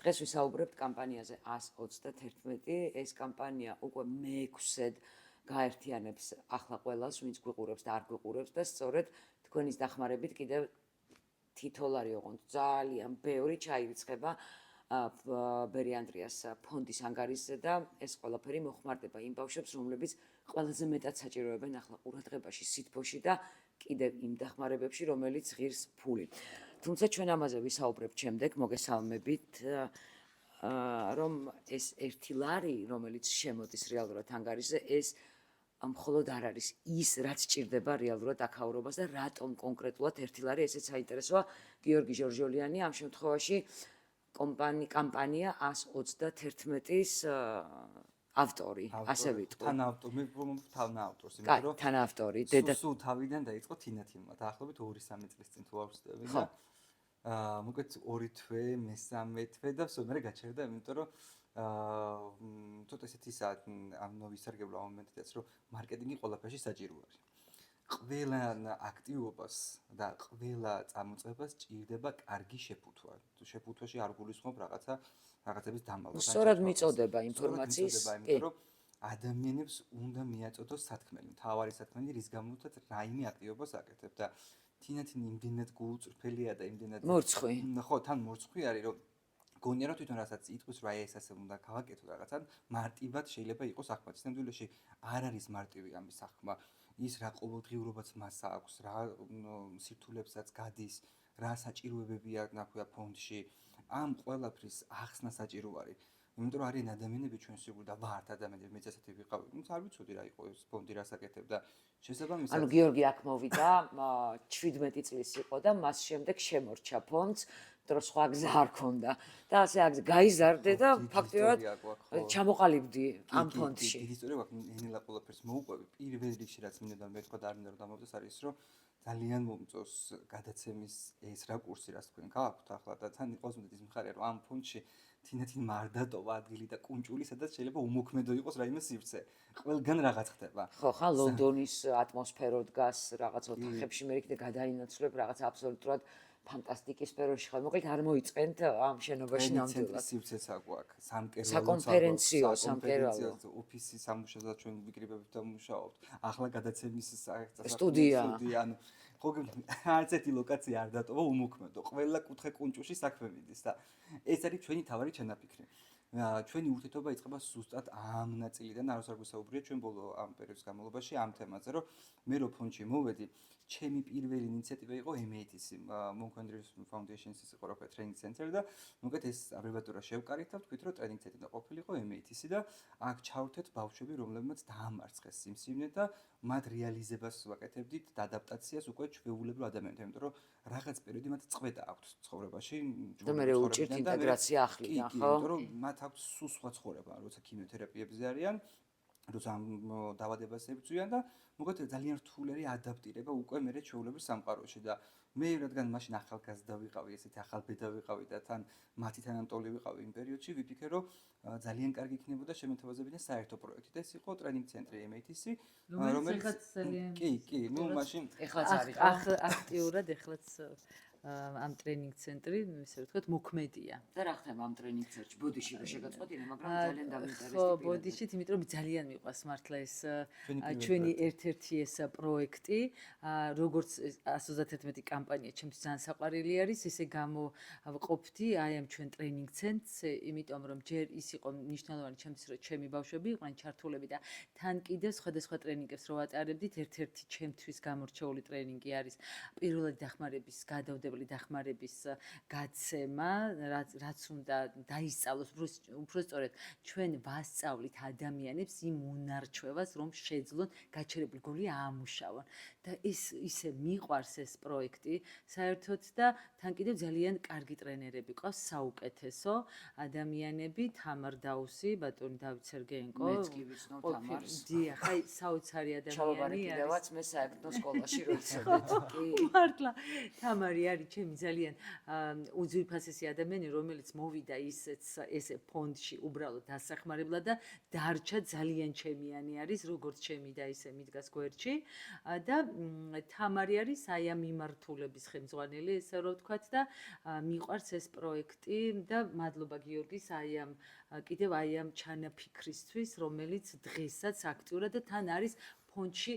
დღეს ვისაუბრებთ კამპანიაზე 121. ეს კამპანია უკვე მე-6-ად გაერთიანებს ახლა ყველას, ვინც გვიყურებს და არ გვიყურებს და სწორედ თქვენის დახმარებით კიდევ $10 ოღონდ ძალიან ბევრი ჩაირიცხება ბერი ანდრიას ფონდის ანგარიშზე და ეს ყველაფერი მოხმარდება იმ ბავშვებს, რომლებიც ყველაზე მეტად საჭიროებენ ახლა ყურადღებაში, სითბოში და კიდევ იმ დახმარებებში, რომელიც ღირს ფული. თუმცა ჩვენ ამაზე ვისაუბრებთ შემდეგ, მოგესალმებით, რომ ეს $1, რომელიც შემოდის რეალურად ანგარიშზე, ეს მხოლოდ არ არის ის, რაც ჭირდება რეალურად აქაურობას და რატომ კონკრეტულად $1, ესეც საინტერესოა. გიორგი ჟორჟოლიანი ამ შემთხვევაში კამპანია 121-ის ავტორი, ასე ვიტყვი. თანაავტორს, იმიტომ რომ თანაავტორი, სულ თავიდან დაიწყო თინათინმა, დაახლოებით 2-3 წლის წინ თუ არ ვცდები და მოკლედ 2 თვე, მესამე თვე და მე გაჩერდა, იმიტომ რომ ცოტა ესეთი ამ ვისარგებლო ამ მომენტიდან, რომ მარკეტინგი ყველაფერში საჭირო არის. ყველა აქტივობას და ყველა წამოწყებას ჭირდება კარგი შეფუთვა. თუ შეფუთვაში არ გულისხმობ რაღაცების დამალვა. სწორად მიწოდება ინფორმაციის, იმიტომ რომ ადამიანებს უნდა მიაწოდოს სათქმელი, მთავარი სათქმელი, რის გამოც რაიმე აქტივობას აკეთებ და თინათინ იმდენად გულწრფელია და იმდენად მორცხვი. ხო, თან მორცხვი არის, რომ გონია რომ თვითონ რასაც იტყვის, რა ეს ასე უნდა გავაკეთო რაღაცა, მარტივად შეიძლება იყოს ახმაც. ნამდვილად არ არის მარტივი ამის ახმა. ის რა ყოველდღიურობაც მას აქვს, რა სირთულებსაც გადის, რა საჭიროებები აქვს ფონდში, ამ ყველაფრის ახსნა საჭირო არის. იმიტომ რომ არიან ადამიანები ჩვენ სიგურ და ვართ ადამიანები, მეც ასეთი ვიყავი. არ ვიცოდი რა იყო ეს ფონდი, რას აკეთებ და შესაბამისად. ანუ გიორგი აქ მოვიდა, 17 წლის იყო და მას შემდეგ შემორჩა ფონდს, რომ სხვა გზა არ ქონდა და ასე გაიზარდე და ფაქტობრივად ჩამოყალიბდი ამ ფონდში. დიდი ისტორია გვაქვს, ენელა ყველაფერს მოუყვები. პირველ რიგში რაც მინდა მეთქვა და არ მინდა რომ დამოვიდეს არის რომ ძალიან მომწონს გადაცემის ეს რა კურსი რაც თქვენ გააქვთ ახლა და თან იყოს ის მხარე რომ ამ ფონდში თინათინ მარდატოვა ადგილი და კუნჭული, სადაც შეიძლება უმოქმედო იყოს რაიმე სივრცე. ყველგან რაღაც ხდება. ხო, ხან ლონდონის ატმოსფერო დგას რაღაც ოთახებში, მე იქნებ გადაინაცვლებ რაღაც აბსოლუტურად ფანტასტიკის სფეროში ხარ. მოკლედ არ მოიწყენთ ამ შენობაში ნამდვილად. სივრცეც აქვს, საკონფერენციო, ოფისი სამუშაოზე ჩვენ ვიკრიბებით და ვმუშაობთ. ახლა გადაცემის სტუდია. ანუ ხო არც ერთი ლოკაცია არ დატოვა უმოქმედო. ყველა კუთხე კუნჭუში საქმე მიდის და ეს არის ჩვენი თავარი ჩანაფიქრი. ჩვენი ურთიერთობა იწყება ზუსტად ამ ნაწილიდან, არც არ გვესაუბრია ჩვენ ბოლო ამ პერიოდის განმავლობაში ამ თემაზე, რომ მე რო ფონდში მოვედი, ჩემი პირველი ინიციატივა იყო MATC, Monk Andrews Foundation-ის იყო რა ტრეინინგ ცენტრი და მოკლედ ეს აბრევიატურა შევკარით და ვთქვით, რომ ტრეინინგ ცენტრი და ყოფილიყო MATC და აქ ჩავრთეთ ბავშვები, რომლებმაც დაამარცხეს სიმსივნე და მათ რეალიზებას ვაკეთებდით და ადაპტაციას უკვე ჩვეულებრივ ადამიანებთან, იმიტომ რომ რაღაც პერიოდი მათ წვედა აქვთ ცხოვრებაში. და მე უჭირთ ინტეგრაცია ახლიდან, ხო? იმიტომ რომ მათ აქვს სულ სხვა ცხოვრება, როცა ქიმიოთერაპიებზე არიან, როცა დაავადებას ებრძვიან და მოკლედ ძალიან რთული ადაპტირება უკვე მერე ჩვეულებრივ სამყაროში და მე რადგან მაშინ ახალგაზრდა ვიყავი, ესეთი ახალბედა ვიყავი და თან მათი თანამტოლი ვიყავი იმ პერიოდში, ვიფიქრე რომ ძალიან კარგი იქნებოდა შემოთავაზებინა საერთო პროექტი და ეს იყო ტრეინინგ ცენტრი MATC, რომელიც კი, მაშინ ეხლაც არის აქტიურად ეხლაც ამ ტრეინინგ ცენტრი, ისე ვთქვათ, მოქმედია. და რა ხდება ამ ტრეინინგ ცენტრში? ბოდიში რო შეგაწყვეტინე, მაგრამ ძალიან დავინტერესდი. ხო, ბოდიშით, იმიტომ რომ ძალიან მიყვარს მართლა ეს ჩვენი ერთ-ერთი ეს პროექტი, როგორც 131 კამპანია, ჩემთვის ძალიან საყვარელი არის, ესე გამოვყოფდი აი ამ ჩვენ ტრეინინგ ცენტრს, იმიტომ რომ ჯერ ის იყო მნიშვნელოვანი ჩემთვის, რომ ჩემი ბავშვები იყვნენ ჩართულები და თან კიდევ სხვადასხვა ტრეინინგებს რო ვატარებდით, ერთ-ერთი ჩემთვის გამორჩეული ტრეინინგი არის პირველადი დახმარების დახმარების გაცემა, რაც უნდა დაისწავლოს, უფრო სწორედ ჩვენ ვასწავლით ადამიანებს იმ უნარჩვევას, რომ შეძლონ გაჩერებული გული აამუშავონ. და ისე მიყვარს ეს პროექტი საერთოდ და თან კიდევ ძალიან კარგი ტრენერები ყავს, საუკეთესო ადამიანები, თამარ დაუსი, ბატონი დავით სერგეენკო. მეც კი ვიცნობ თამარს. დიახ, აი საოცარი ადამიანი ჩავაბარე კიდევაც მე საერთო სკოლაში როცა მართლა თამარი არის არის ჩემი ძალიან უძვირფასესი ადამიანი, რომელიც მოვიდა ესე ფონდში უბრალოდ დასახმარებლად და დარჩა ძალიან ჩემიანი არის, როგორც ჩემი და ისე მიდგას გვერდში და თამარი არის აი ამ მიმართულების ხელმძღვანელი, ესე რომ ვთქვათ და მიყვარს ეს პროექტი და მადლობა გიორგის აი ამ კიდევ აი ამ ჩანაფიქრისთვის, რომელიც დღესაც აქტიურად და თან არის ფონდში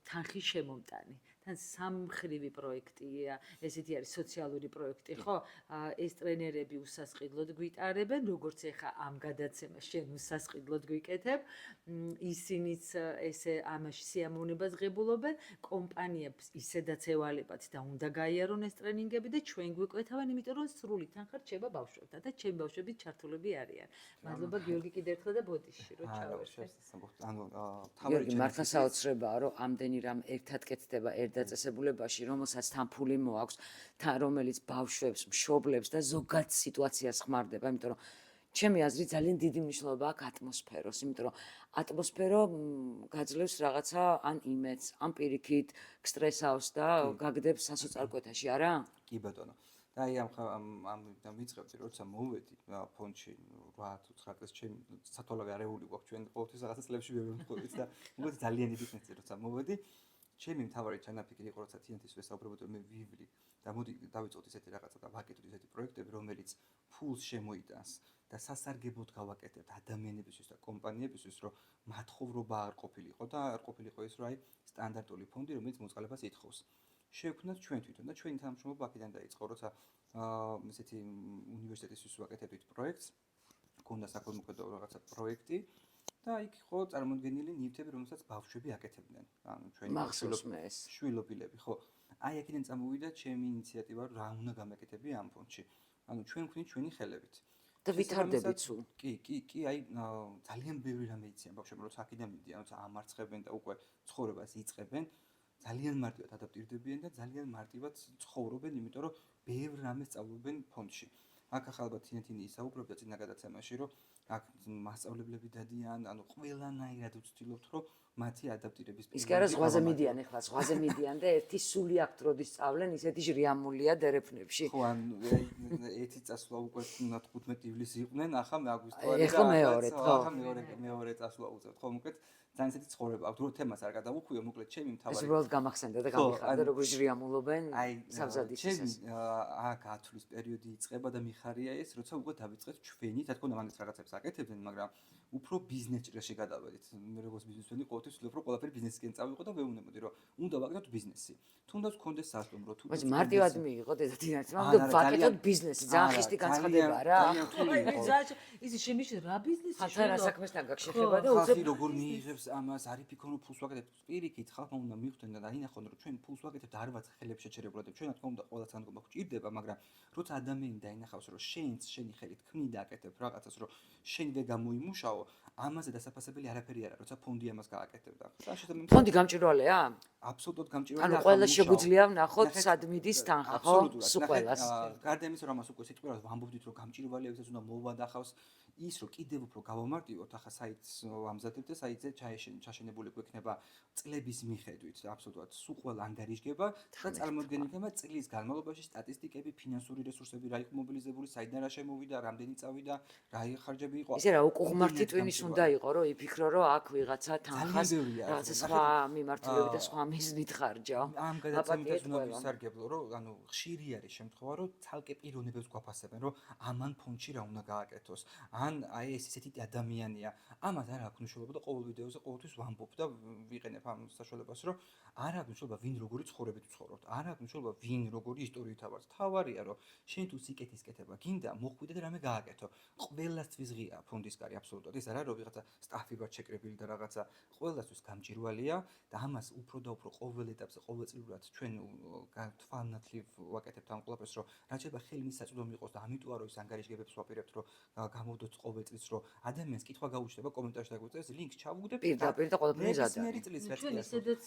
თანხის შემომტანი. თან სამმხრივი პროექტია, ესეთი არის სოციალური პროექტი, ხო? ეს ტრენერები უსასყიდლოდ გვიტარებენ, როგორც ეხა ამ გადაცემას შენ უსასყიდლოდ გვიკეთებ. ისინიც ესე ამაში სიამოვნებას ღებულობენ, კომპანიებს ისედაც ევალებათ და უნდა გაიარონ ეს ტრენინგები და ჩვენ გვიკვეთავენ, იმიტომ რომ სრული თანხა რჩება ბავშვებთან და ჩემი ბავშვები ჩართულები არიან. მადლობა გიორგი კიდევ ერთხელ და ბოდიში რომ ჩავერთე. გიორგი, მართლა საოცრებაა, რომ ამდენი რამ ერთად კეთდება დაწესებულებაში, რომელსაც თან ფული მოაქვს, რომელიც ბავშვებს, მშობლებს და ზოგად სიტუაციას ხმარდება, იმიტომ რომ ჩემი აზრით ძალიან დიდი მნიშვნელობა აქვს ატმოსფეროს, იმიტომ რომ ატმოსფერო გაძლევს რაღაცა ან იმედს, ან პირიქით გსტრესავს და გაგდებს სასოწარკვეთაში, არა? კი ბატონო. და აი ამ ვიწყებდი, როცა მოვედი ფონდში 8-9 წელს ჩემი სათვალავე არეული გვაქვს ჩვენ ყოველთვის რაღაცა წლებში ვევემთხოვით და მოდი ძალიან დიდი ხნით როცა მოვედი ჩემი მთავარი ჩანაფიქრი იყო, როცა თიანეთის ვესაუბრებოდი, მე ვივლი და მოდი დავიწყოთ ისეთი რაღაცა და ვაკეთოთ ისეთი პროექტები, რომელიც ფულს შემოიტანს და სასარგებლოდ გავაკეთებთ ადამიანებისთვის და კომპანიებისთვის, რომ მათხოვრობა არ ყოფილიყო და არ ყოფილიყო ის, რომ აი სტანდარტული ფონდი, რომელიც მოწყალებას ითხოვს. შევქმნათ ჩვენ თვითონ და ჩვენი თანამშრომლობა აქედან დაიწყო, როცა ესეთი უნივერსიტეტისთვის ვაკეთებდით პროექტს, გქონდა საქველმოქმედო რაღაცა პროექტი. და იქ იყო წარმოდგენილი ნივთები, რომელსაც ბავშვები აკეთებდნენ. ანუ ჩვენი შვილობილები, ხო. აი აქედან წამოვიდა ჩემი ინიციატივა, რა უნდა გამეკეთები ამ ფონდში. ანუ ჩვენ ვქნით ჩვენი ხელებით. და ვითარდებით სულ. კი, აი ძალიან ბევრი რამე იციან ბავშვები, როცა აქედან მიდიან, როცა ამარცხებენ და უკვე ცხოვრებას იწყებენ, ძალიან მარტივად ადაპტირდებიან და ძალიან მარტივად ცხოვრობენ, იმიტომ რომ ბევრ რამეს სწავლობენ ფონდში. აქ ახალბად თინათინი ისაუბრებდა წინა გადაცემაში, რომ აქ მასწავლებლები დადიან, ანუ ყველანაირად ვცდილობთ, რომ მათი ადაპტირების ის კი არა ზღვაზე მიდიან ახლა, ზღვაზე მიდიან და ერთი სული აქ დროდის სწავლენ, ისეთი ჟრიამულია დერეფნებში. ხო, ანუ ერთი წასვლა უკვე 15 ივლისი იყვნენ, ახლა აგვისტოარი და ახლა მეორე წასვლა უწევთ, ხო, მოკლედ ძალიან ისეთი ცხოვრება აქვს, დრო თემას არ გადავუხვიო, მოკლედ ჩემი მთავარი. ეს უბრალოდ გამახსენდა და გამიხარდა, როგორ ჟრიამულობენ სამზადისისას. აქ ათვლის პერიოდი იწყება და მიხარია ეს, როცა უკვე დავიწყეთ ჩვენი, რა თქმა უნდა, მაგის რაღაცებს აკეთებდნენ, მაგრამ უფრო ბიზნეს ჭრაში გადავედით. მე როგორც ბიზნესმენი ყოველთვის ვცდილობ, რომ ყველაფერი ბიზნესისკენ წავიღო და ვეუბნებოდი, რომ უნდა ვაკეთოთ ბიზნესი. თუნდაც გქონდეს სასტუმრო, თუ მაგრამ მარტივად მიიღოთ ეს თინათინი, მაგრამ ვაკეთოთ ბიზნესი, ძალიან ხისტი განცხადება რა. ისი შემიშე რა ბიზნესი ხალხთან რა საქმესთან გაგშეხება და ხალხი როგორ მიიღებს ამას, არ იფიქრონ ფულს ვაკეთებთ. პირიქით ხალხმა უნდა მიხვდნენ და დაინახონ, რომ ჩვენ ფულს ვაკეთებთ არ ვართ ხელებს შეჩერებულად. ჩვენ რა თქმა უნდა ყველა სანდობა გვჭირდება, მაგრამ როცა ადამიანი დაინახავს, რომ შენც შენი ხელით ქმნი და აკეთებ რაღაცას, რომ შენვე გამოიმუშაო, ამაზე დასაფასებელი არაფერი არა, როცა ფონდი ამას გააკეთებდა. ფონდი გამჭირვალეა? აბსოლუტურად გამჭირვალეა. ანუ ყველა შეგვიძლია ვნახოთ სად მიდის თანხა, ხო? სულ ყველას. გარდა იმისა, რომ ამას უკვე სიტყვიერად ვამბობდით, რომ გამჭირვალეა, ვისაც უნდა მოვადახავს ის, რომ კიდევ უფრო გავამარტივოთ, ახლა საიტს ვამზადებთ და საიტზე ჩაშენებული გვექნება წლების მიხედვით, აბსოლუტურად სულ ყველა ანგარიშგება და წარმოდგენილდება წლის განმავლობაში სტატისტიკები, ფინანსური რესურსები, რა იყო მობილიზებული, საიდან რა შემოვიდა, რამდენი წავიდა, რა ხარჯები იყო. ისე რა უყუღმართი ტვინის უნდა იყო, რომ იფიქრო, რომ აქ ვიღაცა თანხას რაღაცა სხვა მიმართულებით და სხვა მიზნით ხარჯა. ამ გადაცემით უნდა ვისარგებლო, რომ ანუ ხშირი არის შემთხვევა, რომ ცალკე პიროვნებებს გვაფასებენ, რომ ამან ფონდში რა უნდა გააკეთოს. ან აი ეს ისეთი ადამიანია. ამათ არ აქვს მნიშვნელობა და ყოველ ვიდეოზე ყოველთვის ვამბობ და ვიყენებ ამ საშუალებას, რომ არ აქვს მნიშვნელობა ვინ როგორი ცხოვრებით ვცხოვრობთ. არ აქვს მნიშვნელობა ვინ როგორი ისტორიით ავართ. თავარია, რომ შენ თუ სიკეთის კეთება გინდა, მოხვიდე და რამე გააკეთო. ყველასთვის ღია ფონდის კარი აბსოლუტურად. ეს არ არის რომ ვიღაცა სტაფი ვარ შეკრებილი და რაღაცა ყველასთვის გამჭირვალეა და ამას უფრო და უფრო ყოველ ეტაპზე ყოველწლიურად ჩვენ თვალნათლივ ვაკეთებთ ამ ყველაფერს, რომ რაც შეიძლება ხელმის საწვდომი იყოს და ამიტომ არ ის ანგარიშგებებს ვაპირებთ, რომ გამოვდოთ ყოველ წელს, რომ ადამიანს კითხვა გაუჩნდება კომენტარში დაგვიწევს ლინკს ჩავუგდებ პირდაპირ და ყველაფერი ზადაა. ჩვენ ისედაც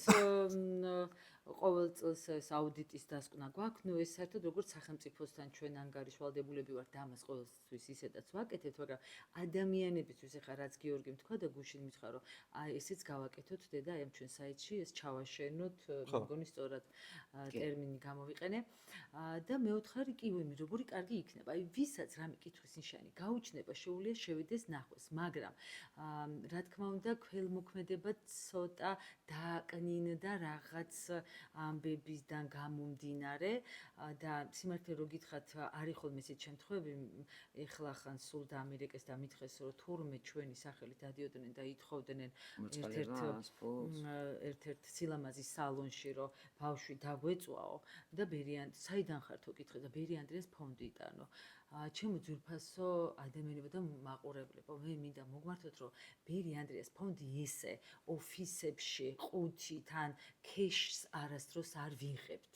ყოველ წელს ეს აუდიტის დასკვნა გვაქვს, ნუ ეს საერთოდ როგორც სახელმწიფოსთან ჩვენ ანგარიშვალდებით მიღებულები ვართ და ამას ყოველთვის ისედაც ვაკეთებთ, მაგრამ ადამიანებისთვის ეხლა რაც გიორგიმ თქვა და გუშინ მითხრა რომ აი ესეც გავაკეთოთ დედა აი ამ ჩვენ საიტში ეს ჩავაშენოთ, მეგონი სწორად ტერმინი გამოვიყენე და მეოთხარი კი ვიმი როგორი კარგი იქნება. აი ვისაც რამე კითხვის ნიშანი გაუჩნდება, შეუძლია შევიდეს ნახოს, მაგრამ რა თქმა უნდა, ქველმოქმედება ცოტა დააკნინდა რაღაც ამბებისგან გამომდინარე და სიმართლე რო გითხრათ, არის ხოლმე ესეთ შემთხვევები, ეხლა ხან სულ დაამერიკეს და მითხეს, რომ თურმე ჩვენი სახელით დადიოდნენ და ითხოვდნენ ერთ-ერთ სილამაზის სალონში, რომ ბავშვი დაგვეწვაო და საიდან ხართო კითხე და ბერიანდრეს ფონდი იტანო. ჩემო ძვირფასო ადამიანებო და მაყურებლებო, მე მინდა მოგმართოთ, რომ ბერი ანდრიას ფონდი ესე ოფისებში ყუთით ან ქეშს არასდროს არ ვიღებთ.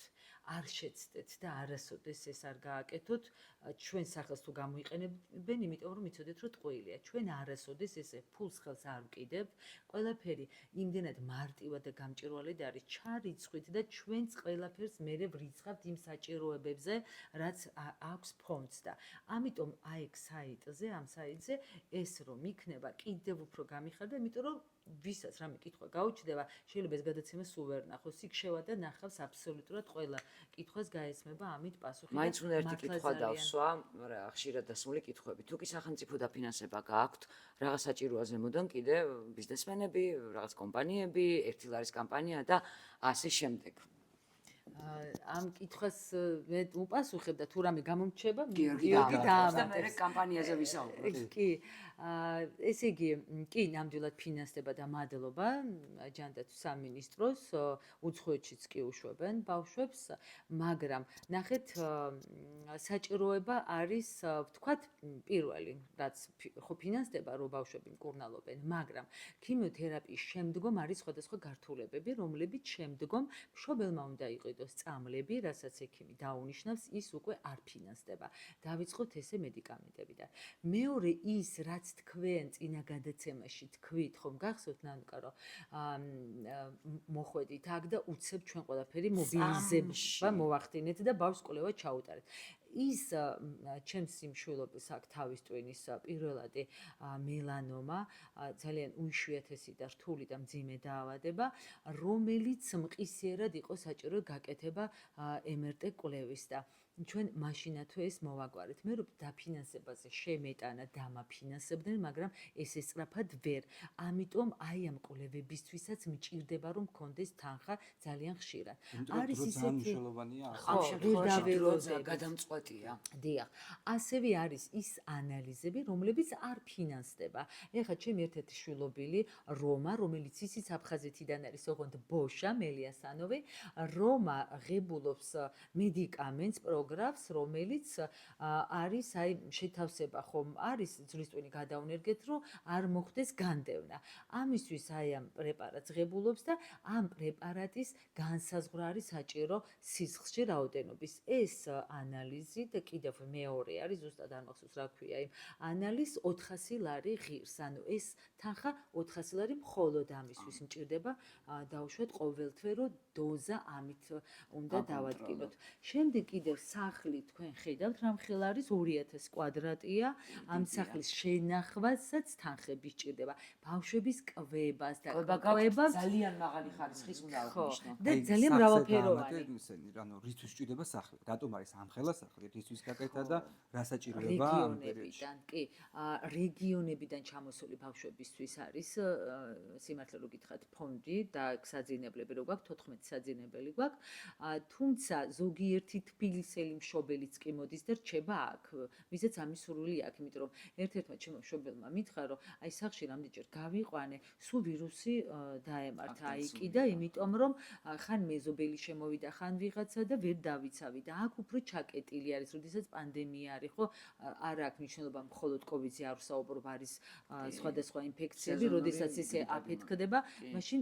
არ შეცდეთ და არასოდეს ეს არ გააკეთოთ, ჩვენ სახელს თუ გამოიყენებენ, იმიტომ რომ იცოდეთ, რომ ტყუილია. ჩვენ არასოდეს ესე ფულს ხელს არ ვკიდებთ. ყველაფერი იმდენად მარტივად და გამჭვირვალედ არის ჩარიცხვით და ჩვენც ყველაფერს მერე ვრიცხავთ იმ საჭიროებებზე, რაც აქვს ფონდს და ამიტომ აი საიტზე, ამ საიტზე ეს რომ იქნება კიდევ უფრო გამიხარდა, იმიტომ რომ ვისაც რამე კითხვა გაუჩნდება, შეიძლება ეს გადაცემა სულ ვერ ნახოს. იქ შევა და ნახავს აბსოლუტურად ყველა კითხვას გაესმება ამით პასუხი. მაინც უნდა ერთი კითხვა დავსვა, რა ხშირად დასმული კითხვები. თუ კი სახელმწიფო დაფინანსება გააქვთ, რაღაც საჭიროა ზემოდან კიდე ბიზნესმენები, რაღაც კომპანიები, ერთილარის კამპანია და ასე შემდეგ. ამ კითხვას მე უპასუხებ და თუ რამე გამომრჩება, გიორგი და მე კამპანიაზე ვისაუბრებ. კი, ესე იგი, კი, ნამდვილად ფინანსდება და მადლობა ჯანდაცვის სამინისტროს, უცხოეთშიც კი უშვებენ ბავშვებს, მაგრამ ნახეთ, საჭიროება არის, ვთქვათ, პირველი, რაც ხო ფინანსდება, რომ ბავშვები მკურნალობენ, მაგრამ ქიმიოთერაპიის შემდგომ არის სხვადასხვა გართულებები, რომლებიც შემდგომ მშობელმა უნდა იყიდოს წამლები, რასაც ექიმი დაუნიშნავს, ის უკვე არ ფინანსდება. დავიწყოთ ესე მედიკამენტებიდან. მეორე ის, რაც თქვენ წინა გადაცემაში თქვით, ხომ გახსოვთ ნანუკა, რომ მოხვედით აქ და უცებ ჩვენ ყველაფერი მობილიზება მოვახდინეთ და ბავშვს კვლევა ჩაუტარეთ. ის ჩემს სიმშვილობის აქ თავის ტვინის პირველადი მელანომა, ძალიან უიშვიათესი და რთული და მძიმე დაავადება, რომელიც მყისიერად იყო საჭირო გაკეთება MRT კვლევის და ჩვენ მაშინათვე ეს მოვაგვარეთ. მე რომ დაფინანსებაზე შემეტანა დამაფინანსებდნენ, მაგრამ ეს ესწრაფად ვერ. ამიტომ აი ამ კვლევებისთვისაც მჭირდება რომ მქონდეს თანხა ძალიან ხშირად. არის ისეთი ამ შემთხვევაში გადამწყვეტია. დიახ. ასევე არის ის ანალიზები, რომლებიც არ ფინანსდება. ეხლა ჩემი ერთ-ერთი შვილობილი რომა, რომელიც ისიც აფხაზეთიდან არის, ოღონდ ბოშა მელიასანოვი, რომა ღებულობს მედიკამენტს პროგრამს, რომელიც არის აი შეთავსება ხომ არის ძვლისტვინი გადაუნერგეთ, რომ არ მოხდეს განდევნა. ამისთვის აი ამ პრეპარატს ღებულობს და ამ პრეპარატის განსაზღვრა არის საჭირო სისხლში რაოდენობის. ეს ანალიზი და კიდევ მეორე არის, ზუსტად არ მახსოვს რა ქვია იმ ანალიზს 400 ლარი ღირს. ანუ ეს თანხა 400 ლარი მხოლოდ ამისთვის მჭირდება დაუშვათ ყოველთვე, რომ დოზა ამით უნდა დავადგინოთ. შემდეგ კიდევ სახლი თქვენ ხედავთ რამ ხელ არის 2000 კვადრატია. ამ სახლის შენახვასაც თანხები სჭირდება. ბავშვების კვებას და კვება ძალიან მაღალი ხარისხის უნდა აღნიშნო. და ძალიან მრავალფეროვანი. ანუ რისთვის სჭირდება სახლი? რატომ არის ამხელა სახლი? რისთვის გაკეთა და რა საჭიროება ამ პერიოდში? კი, რეგიონებიდან ჩამოსული ბავშვებისთვის არის სიმართლე რო გითხრათ ფონდი და საძინებლები რო გვაქვს 14 საძინებელი გვაქვს. თუმცა ზოგიერთი თბილისელი მშობელიც კი მოდის და რჩება აქ. ვისაც ამის სურვილი აქვს, იმიტომ რომ ერთ-ერთმა ჩემო მშობელმა მითხრა, რომ აი სახლში რამდენჯერ გავიყვანე, სულ ვირუსი დაემართა აიკი და იმიტომ რომ ხან მეზობელი შემოვიდა, ხან ვიღაცა და ვერ დავიცავი და აქ უფრო ჩაკეტილი არის, როდესაც პანდემია არის, ხო? არ აქვს მნიშვნელობა მხოლოდ COVID-ზე არ ვსაუბრობ, არის სხვადასხვა ინფექციები, როდესაც ესე აფეთქდება, მაშინ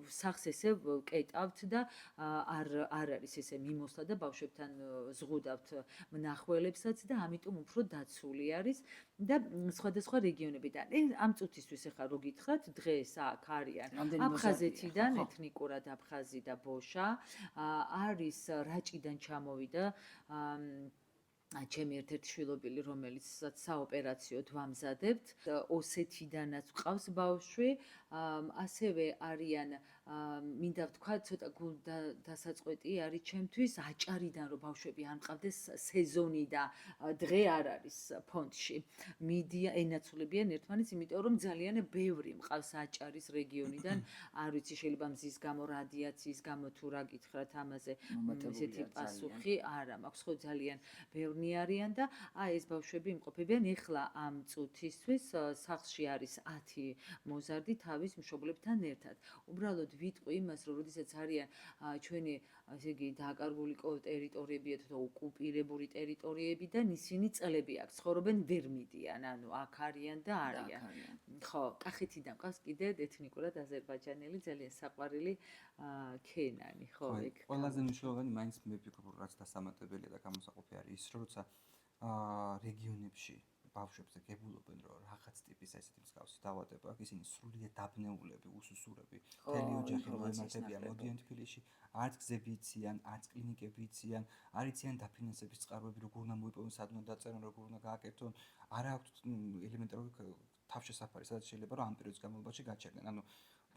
სახლს ესე კეტავთ და არ არის ესე მიმოსვლა და ბავშვებთან ზღუდავთ მნახველებსაც და ამიტომ უფრო დაცული არის და სხვადასხვა რეგიონებიდან. ამ წუთისთვის ახლა რო გითხრათ, დღეს აქ არიან აფხაზეთიდან, ეთნიკურად აფხაზი და ბოშა, არის რაჭიდან ჩამოვიდა ჩემი ერთ-ერთი შვილობილი, რომელიც საოპერაციოდ ვამზადებთ, ოსეთიდანაც ყავს ბავშვი, ასევე არიან მინდა ვთქვა, ცოტა გულდასაწყვეტი არის ჩემთვის აჭარიდან, რომ ბავშვები არ მყავდეს სეზონი და დღე არ არის ფონდში. მიდიან, ენაცვლებიან ერთმანეთს, იმიტომ რომ ძალიან ბევრი მყავს აჭარის რეგიონიდან, არ ვიცი, შეიძლება მზის გამო, რადიაციის გამო თუ რა გითხრათ ამაზე, ესეთი პასუხი არა მაქვს, ხო ძალიან ბევრი არიან და ეს ბავშვები იმყოფებიან ეხლა ამ წუთისთვის სახლში არის 10 მოზარდი თავის მშობლებთან ერთად. უბრალოდ ვიტყვი იმას, რომ როდესაც არიან ჩვენი ესე იგი დაკარგული ტერიტორიები თუ ოკუპირებული ტერიტორიებიდან ისინი წლები აქვს, ცხოვრობენ ვერ მიდიან, ანუ აქ არიან და არიან. ხო, კახეთიდან ყავს კიდე ეთნიკურად აზერბაიჯანელი ძალიან საყვარელი ქენანი, ხო, ეგ. ყველაზე მნიშვნელოვანი მაინც მე ვფიქრობ, რაც დასამატებელია და გამოსაყოფი არის ის, რომ როცა რეგიონებში ბავშვებზე გებულობენ, რომ რაღაც ტიპის ესეთი მსგავსი დაავადება აქვს, ისინი სრულიად დაბნეულები, უსუსურები, მთელი ოჯახი რომ ემართებიან, მოდიან თბილისში, არც გზები იციან, არც კლინიკები იციან, არ იციან დაფინანსების წყაროები, როგორ უნდა მოიპოვონ, სად უნდა დაწერონ, როგორ უნდა გააკეთონ, არ აქვთ ელემენტარული თავშესაფარი, სადაც შეიძლება რომ ამ პერიოდის განმავლობაში გაჩერდნენ. ანუ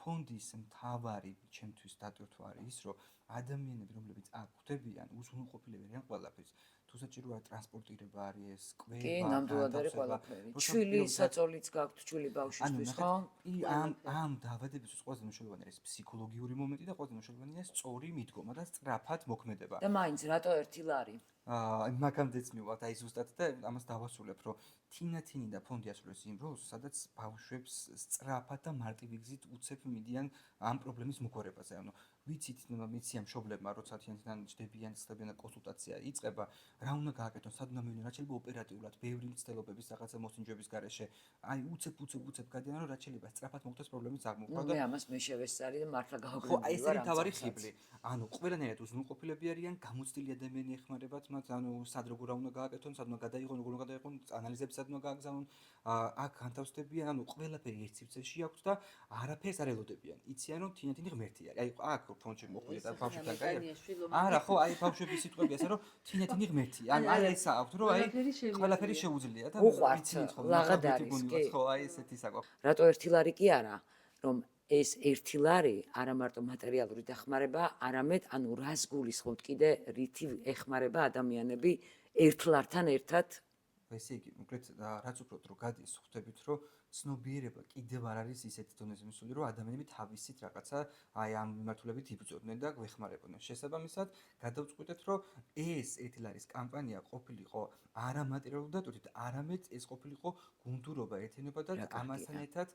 ფონდის მთავარი ჩემთვის დატვირთვა არის ის, რომ ადამიანები, რომლებიც აქ ხვდებიან, უზრუნველყოფილები არიან ყველაფერს. თუ საჭირო არის ტრანსპორტირება არის ეს, კვება, კი, ნამდვილად არის ყველაფერი. ჩვილი საწოლიც გაქვთ, ჩვილი ბავშვისთვის, ხო? ამ დაავადებისთვის ყველაზე მნიშვნელოვანი არის ფსიქოლოგიური მომენტი და ყველაზე მნიშვნელოვანია სწორი მიდგომა და სწრაფად მოქმედება. და მაინც რატო ერთი ლარი? მაგამდეც მივყავთ აი ზუსტად და ამას დავასრულებ, რომ თინათინი და ფონდი ასრულებს იმ როლს, სადაც ბავშვებს სწრაფად და მარტივი გზით უცებ მიდიან ამ პრობლემის მოგვარებაზე. ანუ ვიცით, მიციან მშობლებმა, როცა თინათინთან ჯდებიან, ხდებიან და კონსულტაცია იწყება, რა უნდა გააკეთონ, სად უნდა მივიდნენ, რაც შეიძლება ოპერატიულად, ბევრი მცდელობების რაღაცა მოსინჯების გარეშე. აი უცებ გადიან, რომ რაც შეიძლება სწრაფად მოხდეს პრობლემის აღმოფხვრა და ამას მე შევესწარი და მართლა გავაგზავნე. ხო, აი ეს არის თავარი ხიბლი. ანუ ყველანაირად უზრუნველყოფილები არიან, გამოცდილი ადამიანი ეხმარებათ მათ, ანუ სად როგორ უნდა გააკეთონ, სად უნდა გადაიღონ, როგორ უნდა გადაიღონ, ანალიზები სად უნდა გააგზავნონ, აქ განთავსდებიან, ანუ ყველაფერი ერთ სივრცეში აქვს და არაფერს არ ელოდებიან. იციან, რომ თინათინი ღმერთი არის. აი აქ ფონდში მოხვია და ბავშვთან გაიგე. არა, ხო, აი ბავშვების სიტყვები ასე რომ თინათინი ღმერთია. ანუ აი ესა აქვს, რომ აი ყველაფერი შეუძლია და ვიცით ხო, ლაღად არის, კი. ხო, აი ესეთი საკვებ. რატო ერთი ლარი კი არა, რომ ეს ერთი ლარი არა მარტო მატერიალური დახმარება, არამედ ანუ რას გულისხმობთ კიდე რითი ეხმარება ადამიანები ერთ ლართან ერთად? ესე იგი, მოკლედ რაც უფრო დრო გადის, ხვდებით, რომ ცნობიერება კიდევ არ არის ისეთი დონეზე მისული, რომ ადამიანები თავისით რაღაცა აი ამ მიმართულებით იბრძოდნენ და გვეხმარებოდნენ. შესაბამისად, გადავწყვიტეთ, რომ ეს ერთი ლარის კამპანია ყოფილიყო არა მატერიალური დატვირთვით, არამედ ეს ყოფილიყო გუნდურობა, ერთიანობა და ამასთან ერთად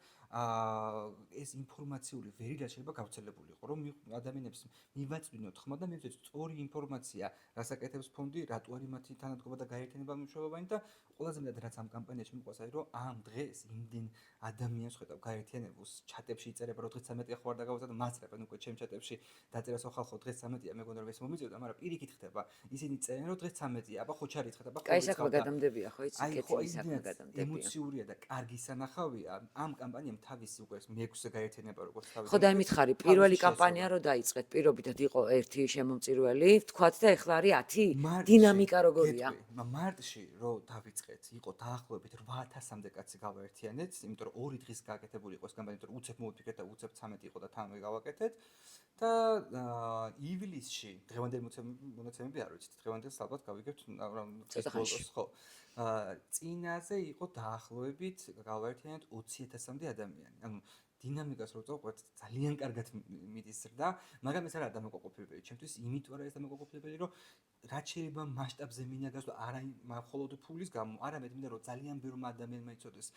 ეს ინფორმაციული ვერიგა შეიძლება გავრცელებულიყო, რომ ადამიანებს მივაწვინოთ ხმა და მივწვით სწორი ინფორმაცია, რას აკეთებს ფონდი, რატო არის მათი თანადგომა და გაერთიანება მნიშვნელოვანი და ყველაზე მეტად რაც ამ კამპანიაში მიყვარს არის, რომ ამ დღეს იმდენ ადამიანს ხედავ გაერთიანებულს, ჩატებში იწერება, რომ დღეს 13-ია ხო არ დაგავაზა და მასწრებენ უკვე ჩემ ჩატებში დაწერას ხალხო დღეს 13-ია, მეგონა რომ ეს მომიწევდა, მაგრამ პირიქით ხდება. ისინი წერენ, რომ დღეს 13-ია, აბა ხო ჩარიცხეთ, აბა ხო. კაი საქმე გადამდებია, ხო იცი, კეთილი საქმე გადამდებია. ემოციურია და კარგი სანახავია. ამ კამპანიამ თავისი უკვე მე-6 გაერთიანება როგორც თავისი. ხო და მითხარი, პირველი კამპანია რო დაიწყეთ, პირობითად იყო ერთი შემომწირველი, ვთქვათ და ეხლა არის 10. დინამიკა როგორია? მარტში რო დავიწყეთ, იყო დაახლოებით 8000-მდე კაცი გავაერთიანეთ, იმიტომ რომ 2 დღის გააკეთებული იყო ეს კამპანია, იმიტომ რომ უცებ მოვიფიქრეთ და უცებ 13 იყო და თან გავაკეთეთ. და ივლისში დღევანდელი მონაცემები არ ვიცით, დღევანდელს ალბათ გავიგებთ წეს ბოლოს, ხო. წინაზე იყო დაახლოებით გავაერთიანეთ 20000-მდე ადამიანი. ანუ დინამიკას რო წავყვეთ, ძალიან კარგად მიდის ზრდა, მაგრამ ეს არ არის დამოკოყოფილებელი. ჩემთვის იმიტომ არის დამოკოყოფილებელი, რომ რაც შეიძლება მასშტაბზე მინაგას და არა მხოლოდ ფულის გამო, არამედ მინდა რომ ძალიან ბევრმა ადამიანმა იცოდეს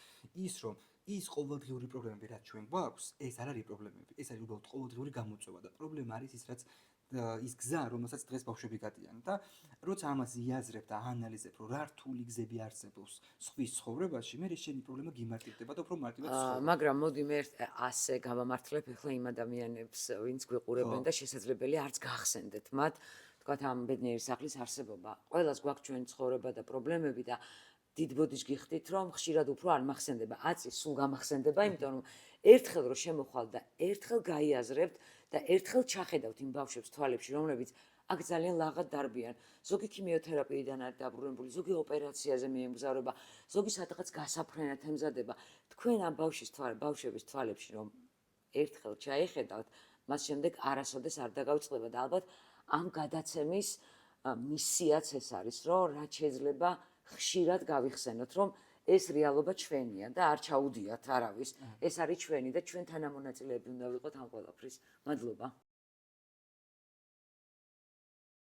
ის, რომ ის ყოველდღიური პრობლემები, რაც ჩვენ გვაქვს, ეს არ არის პრობლემები, ეს არის უბრალოდ ყოველდღიური გამოწვევა და პრობლემა არის ის, რაც ის გზა, რომელსაც დღეს ბავშვები გადიან და როცა ამას იაზრებ და აანალიზებ, რომ რა რთული გზები არსებობს სხვის ცხოვრებაში, მე შენი პრობლემა გიმარტივდება და უფრო მარტივად ცხოვრობ. მაგრამ მოდი მე ასე გავამართლებ ახლა იმ ადამიანებს, ვინც გვიყურებენ და შესაძლებელია არც გახსენდეთ მათ, თქვათ ამ ბედნიერი სახლის არსებობა. ყველას გვაქვს ჩვენ ცხოვრება და პრობლემები და დიდ ბოდიშს გიხდით, რომ ხშირად უფრო არ მახსენდება. აწი სულ გამახსენდება, იმიტომ რომ ერთხელ რო შემოხვალ და ერთხელ გაიაზრებთ და ერთხელ ჩახედავთ იმ ბავშვებს თვალებში, რომლებიც აქ ძალიან ლაღად დარბიან. ზოგი ქიმიოთერაპიიდან არის დაბრუნებული, ზოგი ოპერაციაზე მიემგზავრება, ზოგი სადღაც გასაფრენად ემზადება. თქვენ ამ ბავშვების თვალებში რომ ერთხელ ჩაიხედავთ, მას შემდეგ არასოდეს არ დაგავიწყდება და ალბათ ამ გადაცემის მისიაც ეს არის, რომ რაც შეიძლება ხშირად გავიხსენოთ, რომ ეს რეალობა ჩვენია და არ ჩაუდიათ არავის. ეს არის ჩვენი და ჩვენ თანამონაწილეები უნდა ვიყოთ ამ ყველაფრის. მადლობა.